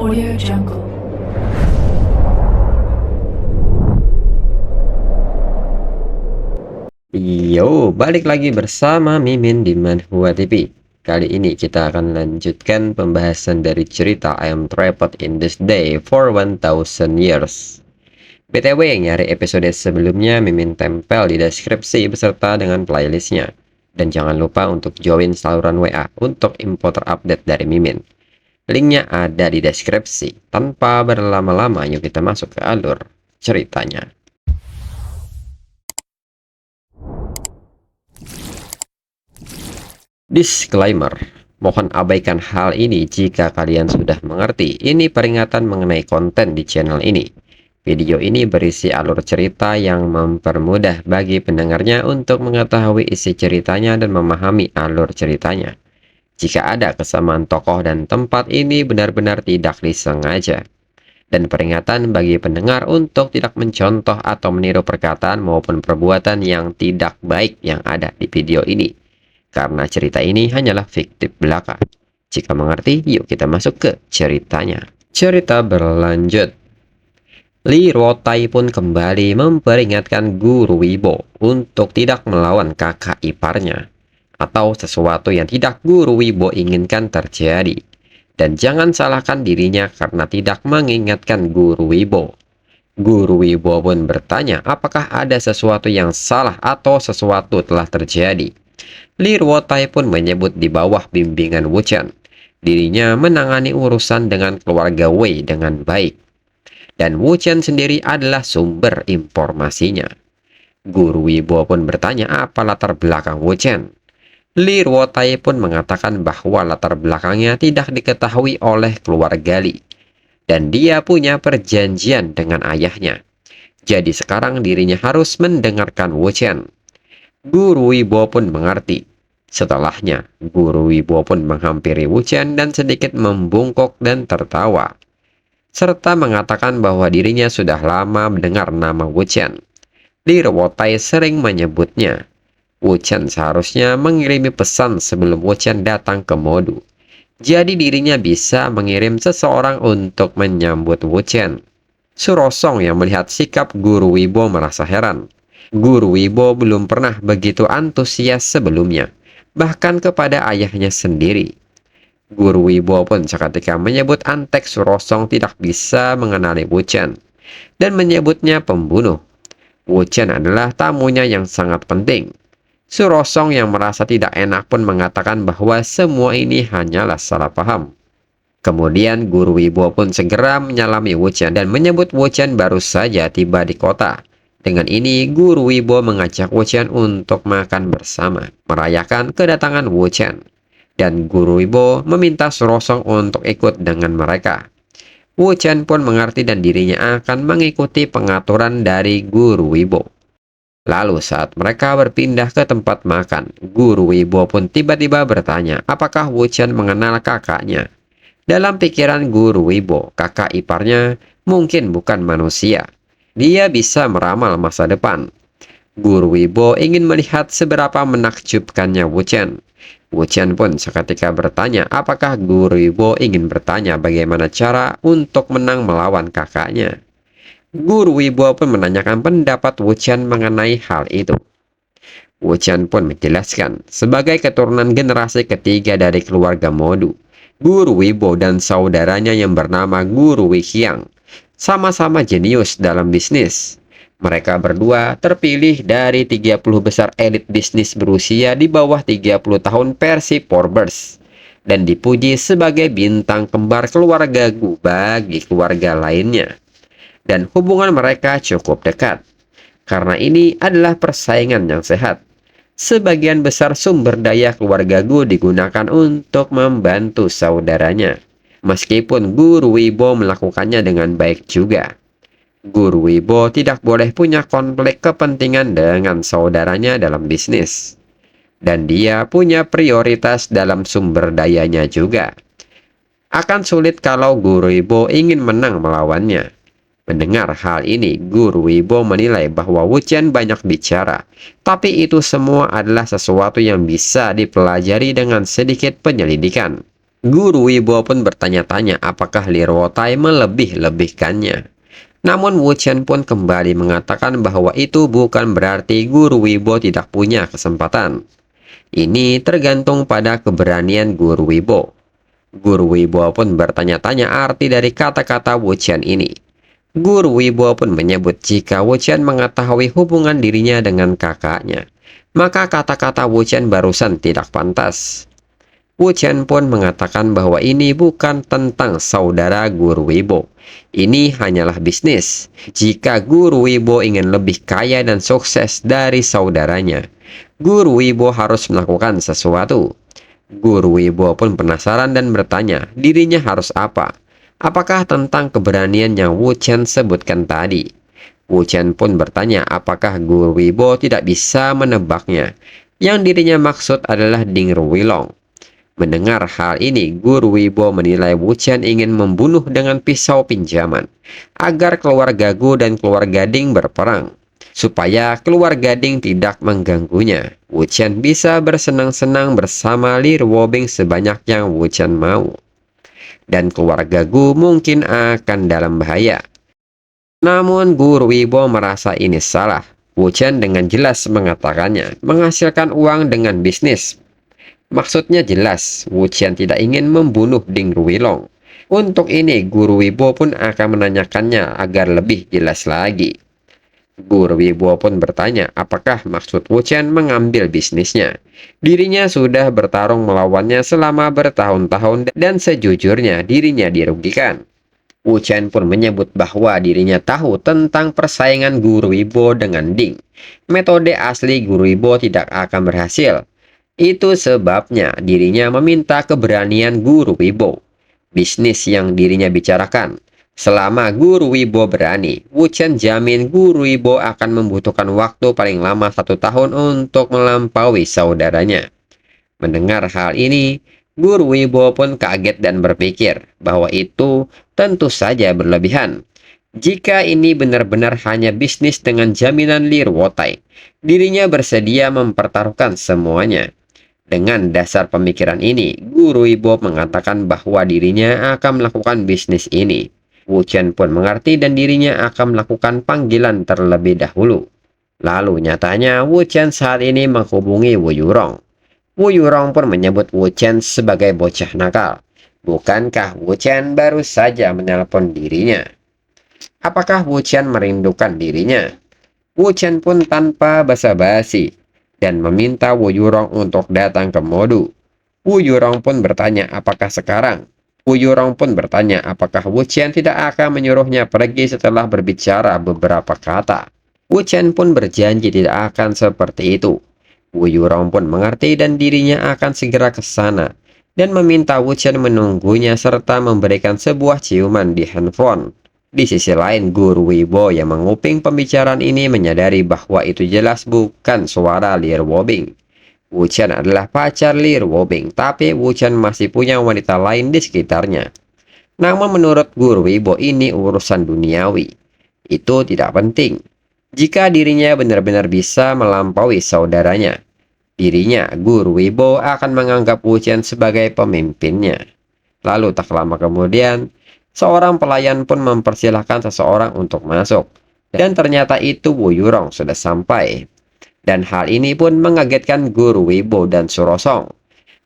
Audio Jungle. Balik lagi bersama Mimin di Manhwa TV. Kali ini kita akan lanjutkan pembahasan dari cerita I Am Trapped in This Day for 1000 Years. BTW, nyari episode sebelumnya Mimin tempel di deskripsi beserta dengan playlistnya. Dan jangan lupa untuk join saluran WA untuk info terupdate dari Mimin. Linknya ada di deskripsi. Tanpa berlama-lama, yuk kita masuk ke alur ceritanya. Disclaimer, mohon abaikan hal ini jika kalian sudah mengerti. Ini peringatan mengenai konten di channel ini. Video ini berisi alur cerita yang mempermudah bagi pendengarnya untuk mengetahui isi ceritanya dan memahami alur ceritanya. Jika ada kesamaan tokoh dan tempat, ini benar-benar tidak disengaja. Dan peringatan bagi pendengar untuk tidak mencontoh atau meniru perkataan maupun perbuatan yang tidak baik yang ada di video ini. Karena cerita ini hanyalah fiktif belaka. Jika mengerti, yuk kita masuk ke ceritanya. Cerita berlanjut. Li Ruotai pun kembali memperingatkan Guru Wibo untuk tidak melawan kakak iparnya, atau sesuatu yang tidak Guru Wibo inginkan terjadi. Dan jangan salahkan dirinya karena tidak mengingatkan Guru Wibo. Guru Wibo pun bertanya apakah ada sesuatu yang salah atau sesuatu telah terjadi. Li Ruotai pun menyebut di bawah bimbingan Wu Chen, dirinya menangani urusan dengan keluarga Wei dengan baik. Dan Wu Chen sendiri adalah sumber informasinya. Guru Wibo pun bertanya apa latar belakang Wu Chen. Li Ruotai pun mengatakan bahwa latar belakangnya tidak diketahui oleh keluarga Li. Dan dia punya perjanjian dengan ayahnya. Jadi sekarang dirinya harus mendengarkan Wu Chen. Guru Wibo pun mengerti. Setelahnya, Guru Wibo pun menghampiri Wu Chen dan sedikit membungkuk dan tertawa. Serta mengatakan bahwa dirinya sudah lama mendengar nama Wu Chen. Li Ruotai sering menyebutnya. Wu Chen seharusnya mengirimi pesan sebelum Wu Chen datang ke Modu. Jadi dirinya bisa mengirim seseorang untuk menyambut Wu Chen. Surosong yang melihat sikap Guru Wibo merasa heran. Guru Wibo belum pernah begitu antusias sebelumnya, bahkan kepada ayahnya sendiri. Guru Wibo pun seketika menyebut Antek Surosong tidak bisa mengenali Wu Chen, dan menyebutnya pembunuh. Wu Chen adalah tamunya yang sangat penting. Surosong yang merasa tidak enak pun mengatakan bahwa semua ini hanyalah salah paham. Kemudian Guru Wibo pun segera menyalami Wu Chen dan menyebut Wu Chen baru saja tiba di kota. Dengan ini, Guru Wibo mengajak Wu Chen untuk makan bersama, merayakan kedatangan Wu Chen. Dan Guru Wibo meminta Surosong untuk ikut dengan mereka. Wu Chen pun mengerti dan dirinya akan mengikuti pengaturan dari Guru Wibo. Lalu saat mereka berpindah ke tempat makan, Guru Wibo pun tiba-tiba bertanya apakah Wu Chen mengenal kakaknya. Dalam pikiran Guru Wibo, kakak iparnya mungkin bukan manusia. Dia bisa meramal masa depan. Guru Wibo ingin melihat seberapa menakjubkannya Wu Chen. Wu Chen pun seketika bertanya apakah Guru Wibo ingin bertanya bagaimana cara untuk menang melawan kakaknya. Guru Wibo pun menanyakan pendapat Wu Chen mengenai hal itu. Wu Chen pun menjelaskan, sebagai keturunan generasi ketiga dari keluarga Modu, Guru Wibo dan saudaranya yang bernama Guru Wixiang sama-sama jenius dalam bisnis. Mereka berdua terpilih dari 30 besar elit bisnis berusia di bawah 30 tahun versi Forbes dan dipuji sebagai bintang kembar keluarga Gu bagi keluarga lainnya. Dan hubungan mereka cukup dekat. Karena ini adalah persaingan yang sehat. Sebagian besar sumber daya keluarga Gu digunakan untuk membantu saudaranya. Meskipun Guru Wibo melakukannya dengan baik juga. Guru Wibo tidak boleh punya konflik kepentingan dengan saudaranya dalam bisnis. Dan dia punya prioritas dalam sumber dayanya juga. Akan sulit kalau Guru Wibo ingin menang melawannya. Mendengar hal ini, Guru Wibo menilai bahwa Wu Chen banyak bicara. Tapi itu semua adalah sesuatu yang bisa dipelajari dengan sedikit penyelidikan. Guru Wibo pun bertanya-tanya apakah Li Ruotai melebih-lebihkannya. Namun Wu Chen pun kembali mengatakan bahwa itu bukan berarti Guru Wibo tidak punya kesempatan. Ini tergantung pada keberanian Guru Wibo. Guru Wibo pun bertanya-tanya arti dari kata-kata Wu Chen ini. Guru Wibo pun menyebut jika Wu Chen mengetahui hubungan dirinya dengan kakaknya, maka kata-kata Wu Chen barusan tidak pantas. Wu Chen pun mengatakan bahwa ini bukan tentang saudara Guru Wibo. Ini hanyalah bisnis. Jika Guru Wibo ingin lebih kaya dan sukses dari saudaranya, Guru Wibo harus melakukan sesuatu. Guru Wibo pun penasaran dan bertanya, dirinya harus apa? Apakah tentang keberanian yang Wu Chen sebutkan tadi? Wu Chen pun bertanya apakah Guru Wibo tidak bisa menebaknya. Yang dirinya maksud adalah Ding Ruilong. Mendengar hal ini, Guru Wibo menilai Wu Chen ingin membunuh dengan pisau pinjaman, agar keluarga Gu dan keluarga Ding berperang. Supaya keluarga Ding tidak mengganggunya, Wu Chen bisa bersenang-senang bersama Li Ruobing sebanyak yang Wu Chen mau. Dan keluarga Gu mungkin akan dalam bahaya. Namun Guru Wibo merasa ini salah. Wu Chen dengan jelas mengatakannya, menghasilkan uang dengan bisnis. Maksudnya jelas, Wu Chen tidak ingin membunuh Ding Ruilong. Untuk ini, Guru Wibo pun akan menanyakannya agar lebih jelas lagi. Guru Wibo pun bertanya apakah maksud Wu Chen mengambil bisnisnya. Dirinya sudah bertarung melawannya selama bertahun-tahun dan sejujurnya dirinya dirugikan. Wu Chen pun menyebut bahwa dirinya tahu tentang persaingan Guru Wibo dengan Ding. Metode asli Guru Wibo tidak akan berhasil. Itu sebabnya dirinya meminta keberanian Guru Wibo. Bisnis yang dirinya bicarakan. Selama Guru Wibo berani, Wu Chen jamin Guru Wibo akan membutuhkan waktu paling lama 1 tahun untuk melampaui saudaranya. Mendengar hal ini, Guru Wibo pun kaget dan berpikir bahwa itu tentu saja berlebihan. Jika ini benar-benar hanya bisnis dengan jaminan Li Ruotai, dirinya bersedia mempertaruhkan semuanya. Dengan dasar pemikiran ini, Guru Wibo mengatakan bahwa dirinya akan melakukan bisnis ini. Wu Chen pun mengerti dan dirinya akan melakukan panggilan terlebih dahulu. Lalu nyatanya Wu Chen saat ini menghubungi Wu Yurong. Wu Yurong pun menyebut Wu Chen sebagai bocah nakal. Bukankah Wu Chen baru saja menelpon dirinya? Apakah Wu Chen merindukan dirinya? Wu Chen pun tanpa basa-basi dan meminta Wu Yurong untuk datang ke Modu. Wu Yurong pun bertanya apakah sekarang. Wu Yurong pun bertanya apakah Wu Chen tidak akan menyuruhnya pergi setelah berbicara beberapa kata. Wu Chen pun berjanji tidak akan seperti itu. Wu Yurong pun mengerti dan dirinya akan segera ke sana dan meminta Wu Chen menunggunya serta memberikan sebuah ciuman di handphone. Di sisi lain, Guru Wibo yang menguping pembicaraan ini menyadari bahwa itu jelas bukan suara Li Ruobing. Wu Chen adalah pacar Li Ruobing, tapi Wu Chen masih punya wanita lain di sekitarnya. Namun menurut Guru Wibo ini urusan duniawi. Itu tidak penting. Jika dirinya benar-benar bisa melampaui saudaranya, dirinya, Guru Wibo, akan menganggap Wu Chen sebagai pemimpinnya. Lalu tak lama kemudian, seorang pelayan pun mempersilahkan seseorang untuk masuk. Dan ternyata itu Wu Yurong sudah sampai. Dan hal ini pun mengagetkan Guru Wibo dan Surosong.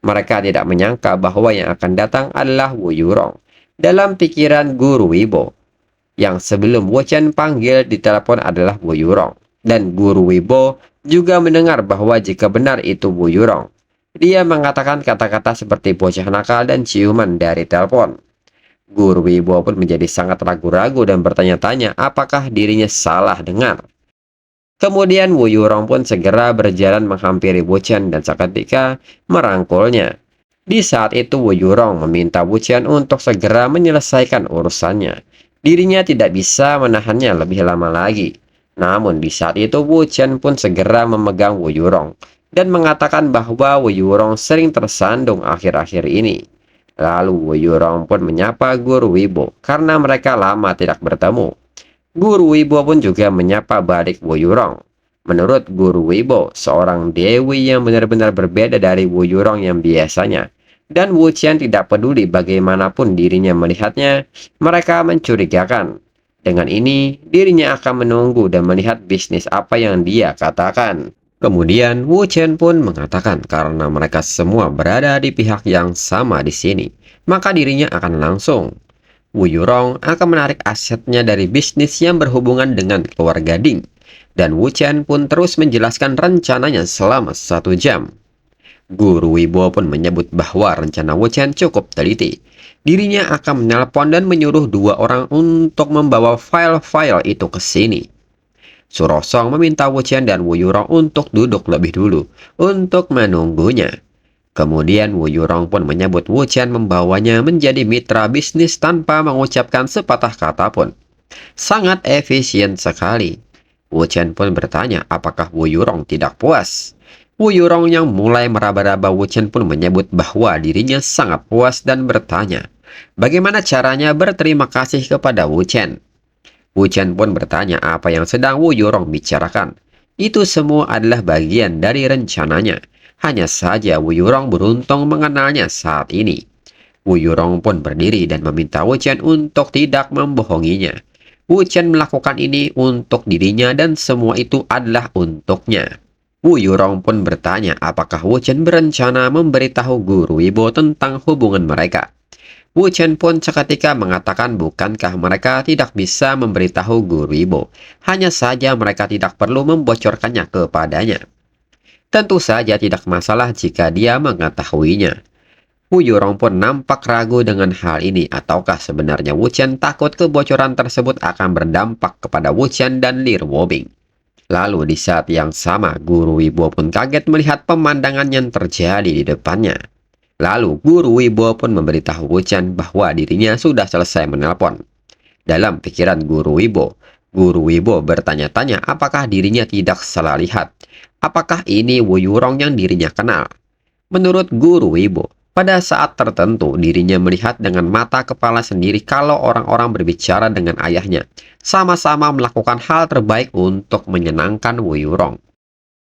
Mereka tidak menyangka bahwa yang akan datang adalah Wu Yurong. Dalam pikiran Guru Wibo, yang sebelum Wu Chen panggil di telepon adalah Wu Yurong. Dan Guru Wibo juga mendengar bahwa jika benar itu Wu Yurong, dia mengatakan kata-kata seperti bocah nakal dan ciuman dari telepon. Guru Wibo pun menjadi sangat ragu-ragu dan bertanya-tanya apakah dirinya salah dengar. Kemudian Wu Yurong pun segera berjalan menghampiri Wu Chen dan seketika merangkulnya. Di saat itu Wu Yurong meminta Wu Chen untuk segera menyelesaikan urusannya. Dirinya tidak bisa menahannya lebih lama lagi. Namun di saat itu Wu Chen pun segera memegang Wu Yurong dan mengatakan bahwa Wu Yurong sering tersandung akhir-akhir ini. Lalu Wu Yurong pun menyapa Guru Wibo karena mereka lama tidak bertemu. Guru Wibo pun juga menyapa balik Wu Yurong. Menurut Guru Wibo, seorang dewi yang benar-benar berbeda dari Wu Yurong yang biasanya. Dan Wu Qian tidak peduli bagaimanapun dirinya melihatnya, mereka mencurigakan. Dengan ini, dirinya akan menunggu dan melihat bisnis apa yang dia katakan. Kemudian Wu Qian pun mengatakan karena mereka semua berada di pihak yang sama di sini, maka dirinya akan langsung. Wu Yurong akan menarik asetnya dari bisnis yang berhubungan dengan keluarga Ding. Dan Wu Qian pun terus menjelaskan rencananya selama 1 jam. Guru Wibo pun menyebut bahwa rencana Wu Qian cukup teliti. Dirinya akan menelpon dan menyuruh 2 orang untuk membawa file-file itu ke sini. Surosong meminta Wu Qian dan Wu Yurong untuk duduk lebih dulu untuk menunggunya. Kemudian Wu Yurong pun menyebut Wu Qian membawanya menjadi mitra bisnis tanpa mengucapkan sepatah kata pun. Sangat efisien sekali. Wu Qian pun bertanya apakah Wu Yurong tidak puas. Wu Yurong yang mulai meraba-raba Wu Qian pun menyebut bahwa dirinya sangat puas dan bertanya, bagaimana caranya berterima kasih kepada Wu Qian. Wu Qian pun bertanya apa yang sedang Wu Yurong bicarakan. Itu semua adalah bagian dari rencananya. Hanya saja Wu Yurong beruntung mengenalnya saat ini. Wu Yurong pun berdiri dan meminta Wu Qian untuk tidak membohonginya. Wu Qian melakukan ini untuk dirinya dan semua itu adalah untuknya. Wu Yurong pun bertanya apakah Wu Qian berencana memberitahu Guru Wibo tentang hubungan mereka. Wu Qian pun seketika mengatakan bukankah mereka tidak bisa memberitahu Guru Wibo. Hanya saja mereka tidak perlu membocorkannya kepadanya. Tentu saja tidak masalah jika dia mengetahuinya. Wu Yurong pun nampak ragu dengan hal ini, ataukah sebenarnya Wu Qian takut kebocoran tersebut akan berdampak kepada Wu Qian dan Lir Wobing. Lalu di saat yang sama, Guru Wibo pun kaget melihat pemandangan yang terjadi di depannya. Lalu Guru Wibo pun memberitahu Wu Qian bahwa dirinya sudah selesai menelpon. Dalam pikiran Guru Wibo bertanya-tanya apakah dirinya tidak salah lihat. Apakah ini Wu Yurong yang dirinya kenal? Menurut Guru Wibo, pada saat tertentu dirinya melihat dengan mata kepala sendiri kalau orang-orang berbicara dengan ayahnya, sama-sama melakukan hal terbaik untuk menyenangkan Wu Yurong.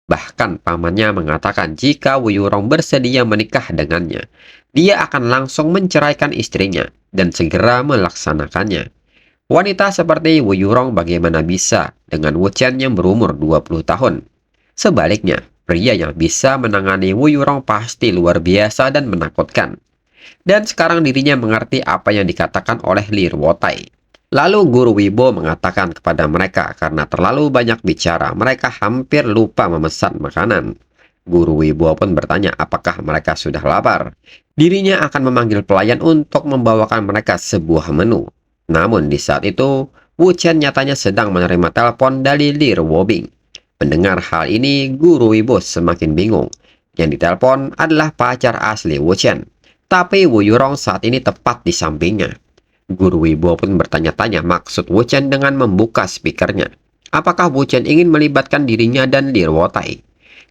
Bahkan pamannya mengatakan jika Wu Yurong bersedia menikah dengannya, dia akan langsung menceraikan istrinya dan segera melaksanakannya. Wanita seperti Wu Yurong bagaimana bisa dengan Wu Qian yang berumur 20 tahun? Sebaliknya, pria yang bisa menangani Wu Yurong pasti luar biasa dan menakutkan. Dan sekarang dirinya mengerti apa yang dikatakan oleh Lir Wotai. Lalu Guru Wibo mengatakan kepada mereka karena terlalu banyak bicara, mereka hampir lupa memesan makanan. Guru Wibo pun bertanya apakah mereka sudah lapar. Dirinya akan memanggil pelayan untuk membawakan mereka sebuah menu. Namun di saat itu, Wu Qian nyatanya sedang menerima telepon dari Lir Wobing. Mendengar hal ini, Guru Wibo semakin bingung. Yang ditelepon adalah pacar asli Wu Qian. Tapi Wu Yurong saat ini tepat di sampingnya. Guru Wibo pun bertanya-tanya maksud Wu Qian dengan membuka speakernya. Apakah Wu Qian ingin melibatkan dirinya dan Lir Wotai?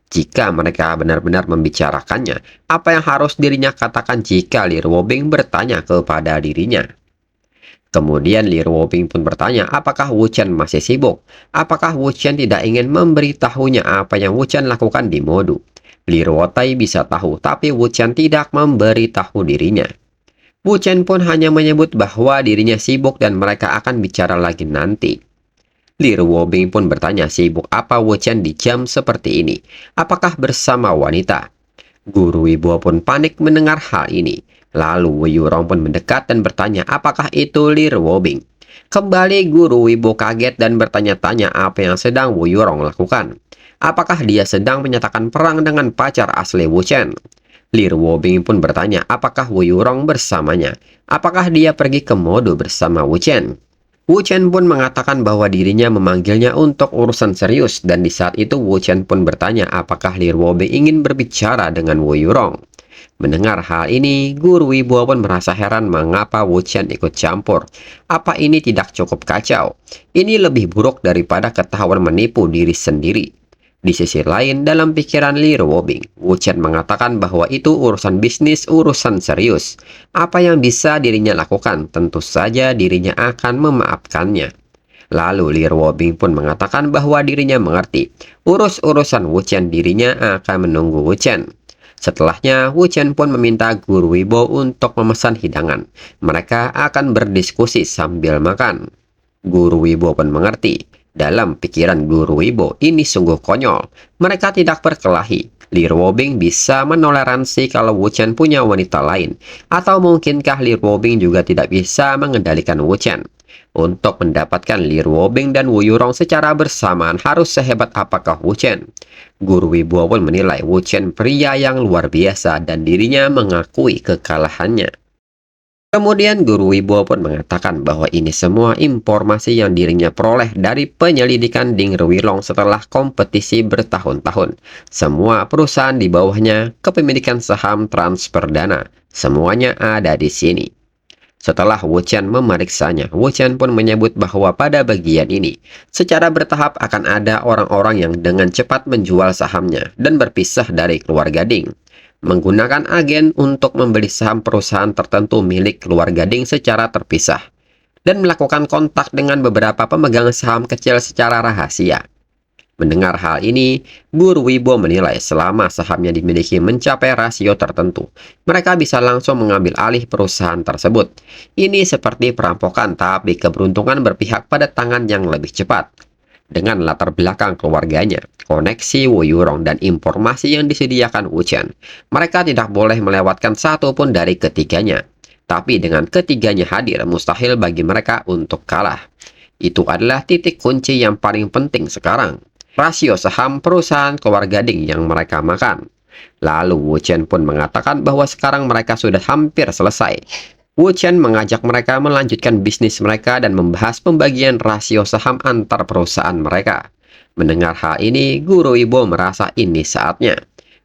Jika mereka benar-benar membicarakannya, apa yang harus dirinya katakan jika Lir Wobing bertanya kepada dirinya? Kemudian Lir Wobing pun bertanya apakah Wu Qian masih sibuk? Apakah Wu Qian tidak ingin memberitahunya apa yang Wu Qian lakukan di Modu? Lir Wotai bisa tahu, tapi Wu Qian tidak memberitahu dirinya. Wu Qian pun hanya menyebut bahwa dirinya sibuk dan mereka akan bicara lagi nanti. Lir Wobing pun bertanya sibuk apa Wu Qian di jam seperti ini. Apakah bersama wanita? Guru Wibo pun panik mendengar hal ini. Lalu Wu Yurong pun mendekat dan bertanya apakah itu Lir Wobing. Kembali Guru Wibo kaget dan bertanya-tanya apa yang sedang Wu Yurong lakukan. Apakah dia sedang menyatakan perang dengan pacar asli Wu Qian? Lir Wobing pun bertanya apakah Wu Yurong bersamanya. Apakah dia pergi ke Modu bersama Wu Qian? Wu Qian pun mengatakan bahwa dirinya memanggilnya untuk urusan serius dan di saat itu Wu Qian pun bertanya apakah Lir Wobing ingin berbicara dengan Wu Yurong. Mendengar hal ini, Guru Wibo pun merasa heran mengapa Wu Qian ikut campur. Apa ini tidak cukup kacau? Ini lebih buruk daripada ketahuan menipu diri sendiri. Di sisi lain, dalam pikiran Lir Wobing, Wu Qian mengatakan bahwa itu urusan bisnis, urusan serius. Apa yang bisa dirinya lakukan? Tentu saja dirinya akan memaafkannya. Lalu Lir Wobing pun mengatakan bahwa dirinya mengerti. Urusan Wu Qian dirinya akan menunggu Wu Qian. Setelahnya, Wu Chen pun meminta guru Wibo untuk memesan hidangan. Mereka akan berdiskusi sambil makan. Guru Wibo pun mengerti. Dalam pikiran guru Wibo, ini sungguh konyol. Mereka tidak berkelahi. Li Ruobing bisa menoleransi kalau Wu Chen punya wanita lain. Atau mungkinkah Li Ruobing juga tidak bisa mengendalikan Wu Chen? Untuk mendapatkan Li Ruobing dan Wu Yurong secara bersamaan harus sehebat apakah Wu Chen? Guru Wibo pun menilai Wu Chen pria yang luar biasa dan dirinya mengakui kekalahannya. Kemudian Guru Wibo pun mengatakan bahwa ini semua informasi yang dirinya peroleh dari penyelidikan Ding Ruilong setelah kompetisi bertahun-tahun. Semua perusahaan di bawahnya, kepemilikan saham transfer dana, semuanya ada di sini. Setelah Wu Chen memeriksanya, Wu Chen pun menyebut bahwa pada bagian ini, secara bertahap akan ada orang-orang yang dengan cepat menjual sahamnya dan berpisah dari keluarga Ding. Menggunakan agen untuk membeli saham perusahaan tertentu milik keluarga Ding secara terpisah, dan melakukan kontak dengan beberapa pemegang saham kecil secara rahasia. Mendengar hal ini, Guru Wibo menilai selama sahamnya dimiliki mencapai rasio tertentu, mereka bisa langsung mengambil alih perusahaan tersebut. Ini seperti perampokan, tapi keberuntungan berpihak pada tangan yang lebih cepat. Dengan latar belakang keluarganya, koneksi Wu Yurong dan informasi yang disediakan Wu Chen, mereka tidak boleh melewatkan satu pun dari ketiganya. Tapi dengan ketiganya hadir, mustahil bagi mereka untuk kalah. Itu adalah titik kunci yang paling penting sekarang. Rasio saham perusahaan keluarga Ding yang mereka makan. Lalu Wu Chen pun mengatakan bahwa sekarang mereka sudah hampir selesai. Wu Chen mengajak mereka melanjutkan bisnis mereka dan membahas pembagian rasio saham antar perusahaan mereka. Mendengar hal ini, Guru Wibo merasa ini saatnya.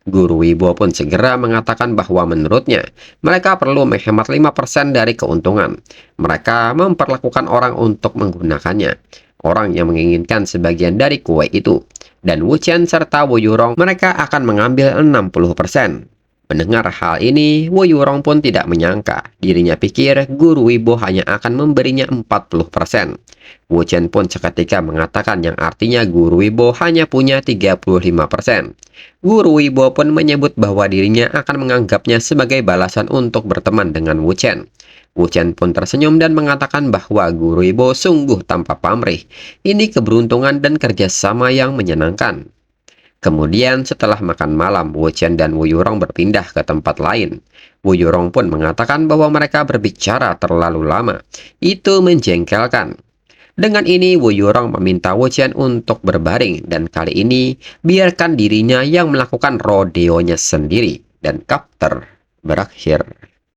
Guru Wibo pun segera mengatakan bahwa menurutnya, mereka perlu menghemat 5% dari keuntungan. Mereka memperlakukan orang untuk menggunakannya. Orang yang menginginkan sebagian dari kue itu. Dan Wu Chen serta Wu Yurong mereka akan mengambil 60%. Mendengar hal ini, Wu Yurong pun tidak menyangka. Dirinya pikir Guru Wibo hanya akan memberinya 40%. Wu Chen pun seketika mengatakan yang artinya Guru Wibo hanya punya 35%. Guru Wibo pun menyebut bahwa dirinya akan menganggapnya sebagai balasan untuk berteman dengan Wu Chen. Wu Chen pun tersenyum dan mengatakan bahwa Guru Wibo sungguh tanpa pamrih. Ini keberuntungan dan kerjasama yang menyenangkan. Kemudian setelah makan malam, Wu Chen dan Wu Yurong berpindah ke tempat lain. Wu Yurong pun mengatakan bahwa mereka berbicara terlalu lama. Itu menjengkelkan. Dengan ini, Wu Yurong meminta Wu Chen untuk berbaring dan kali ini biarkan dirinya yang melakukan rodeonya sendiri dan kapter berakhir.